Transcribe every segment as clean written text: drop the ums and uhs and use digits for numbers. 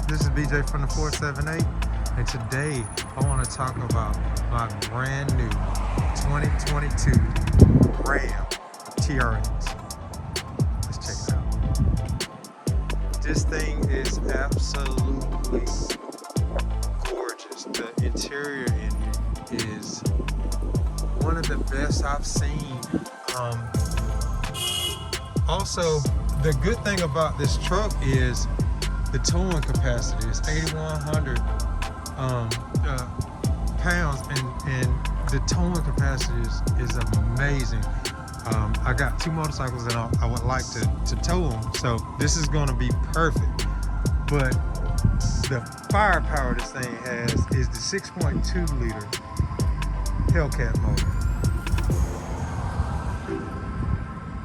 This is BJ from the 478, and today I want to talk about my brand new 2022 Ram TRX. Let's check it out. This thing is absolutely gorgeous. The interior in it is one of the best I've seen. Also, the good thing about this truck is the towing capacity is 8,100 pounds, and the towing capacity is amazing. I got two motorcycles and I would like to tow them, so this is going to be perfect. But the firepower this thing has is the 6.2 liter Hellcat motor.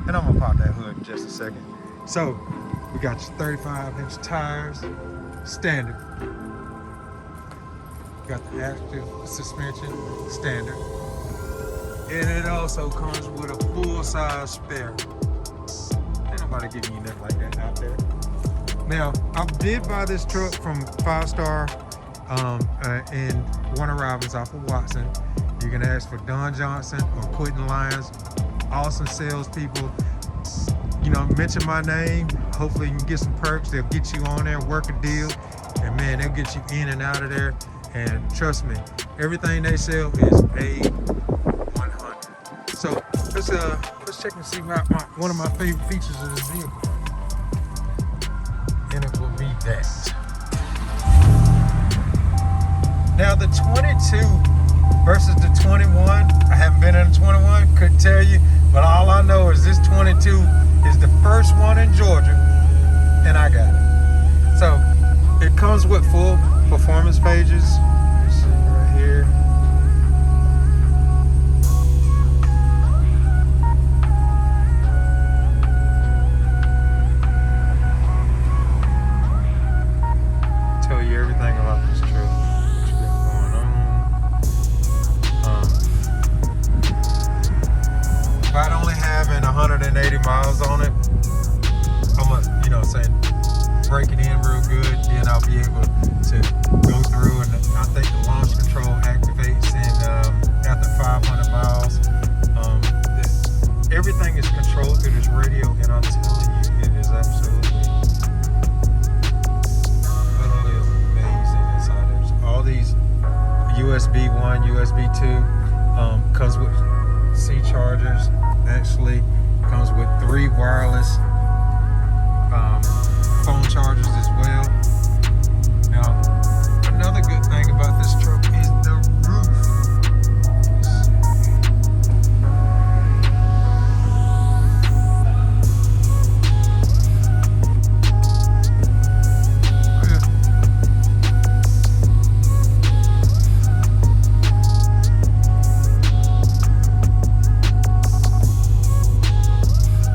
And I'm gonna pop that hood in just a second. So we got your 35-inch tires, standard. Got the active suspension, standard. And it also comes with a full-size spare. Ain't nobody giving you nothing like that out there. Now, I did buy this truck from 5-Star in Warner Robins off of Watson. You can ask for Don Johnson or Quentin Lyons. Awesome salespeople. You know, mention my name. Hopefully you can get some perks. They'll get you on there, work a deal, and man, they'll get you in and out of there. And trust me, everything they sell is A100. So let's check and see one of my favorite features of this vehicle, and it will be that. Now the 22 versus the 21, I haven't been in the 21, couldn't tell you, but all I know is this 22 is the first one in Georgia, and I got it. So it comes with full performance pages. Let's see right here. Tell you everything about this truck. What you got going on. About only having 180 miles on it, I'm gonna, you know what I'm saying, break it in real good, then I'll be able to go through, and I think the launch control activates in after 500 miles. Everything is controlled through this radio, and I'm telling you, it is absolutely utterly amazing inside. There's all these USB 1, USB 2, comes with C chargers. Actually comes with 3 wireless phone chargers as well. Now, another good thing about this truck is the roof.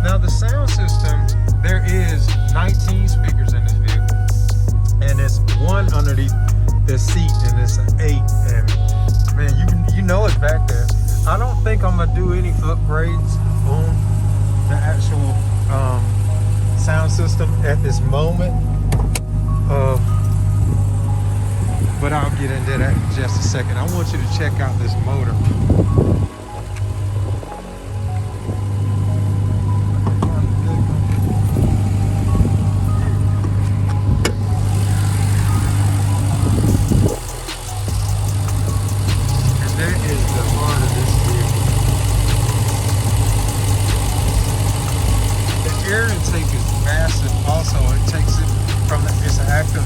Now the sound system, there is 19 speakers in this vehicle, and it's one underneath the seat, and it's an 8. And man, you know it's back there. I don't think I'm gonna do any upgrades on the actual sound system at this moment, but I'll get into that in just a second. I want you to check out this motor. Air intake is massive. Also, it takes it from it's an active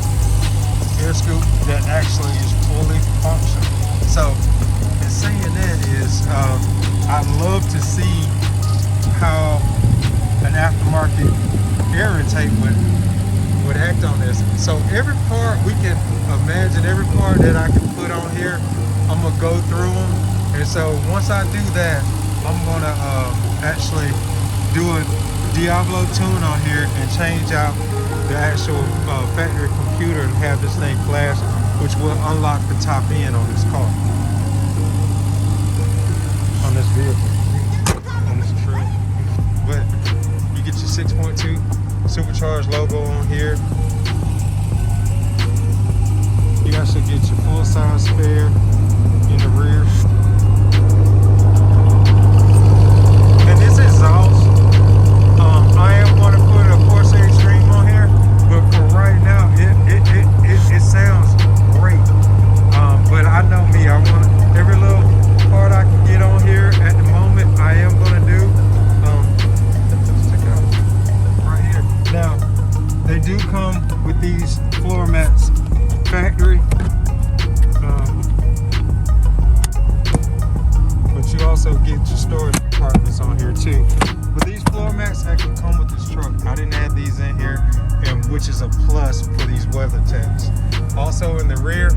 air scoop that actually is fully functional. So, in saying that is, I'd love to see how an aftermarket air intake would act on this. So every part we can imagine, every part that I can put on here, I'm gonna go through them. And so once I do that, I'm gonna actually do a Diablo tune on here and change out the actual factory computer and have this thing flash, which will unlock the top end on this car, on this vehicle, on this truck. But you get your 6.2 supercharged logo on here. actually get your full-size spare in the rear. And this exhaust, I am going to put a Force Extreme on here, but for right now, it sounds great. But I know me, I want every little part I can get on here at the moment. I am going to do. Let's check it out right here. Now, they do come with these floor mats factory. But you also get your storage compartments on here too. But these floor mats actually come with this truck. I didn't add these in here, and which is a plus for these weather tabs. Also in the rear,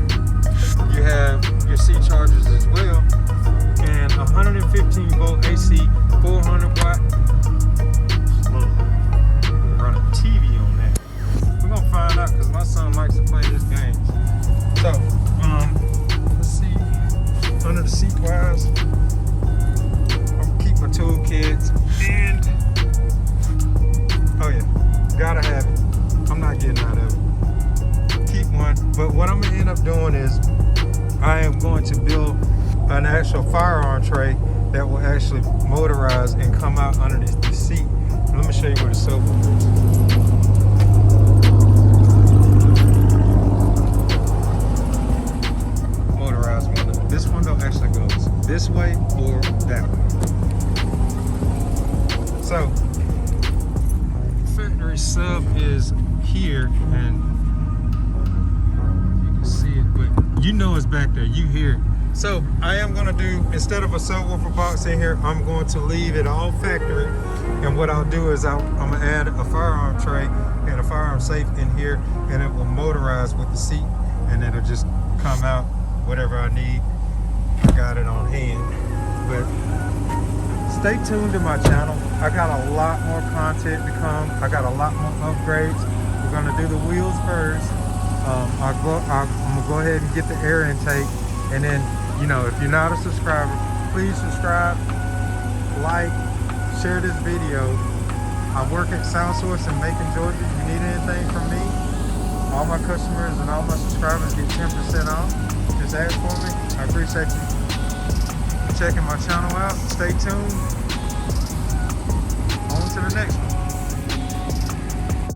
you have your C chargers as well, and 115 volt AC, 400 watt plug. Run a TV on that. We're gonna find out because my son likes to play this game. So, let's see. Under the seat wise, I'm keep my toolkits, and oh yeah, gotta have it. I'm not getting out of it. Keep one. But what I'm gonna end up doing is I am going to build an actual firearm tray that will actually motorize and come out underneath the seat. Let me show you where the subwoofer is. Motorized window. This window actually goes this way or that way. So, factory sub is here, and you can see it, but you know it's back there. You hear it. So I am going to do, instead of a subwoofer box in here, I'm going to leave it all factory. And what I'll do is I'm going to add a firearm tray and a firearm safe in here, and it will motorize with the seat, and it'll just come out whatever I need. I got it on hand. But stay tuned to my channel. I got a lot more content to come. I got a lot more upgrades. We're going to do the wheels first. I'm going to go ahead and get the air intake, and then, you know, if you're not a subscriber, please subscribe, like, share this video. I work at Sound Source in Macon, Georgia. If you need anything from me, all my customers and all my subscribers get 10% off. Just ask for me. I appreciate you checking my channel out. Stay tuned. On to the next one.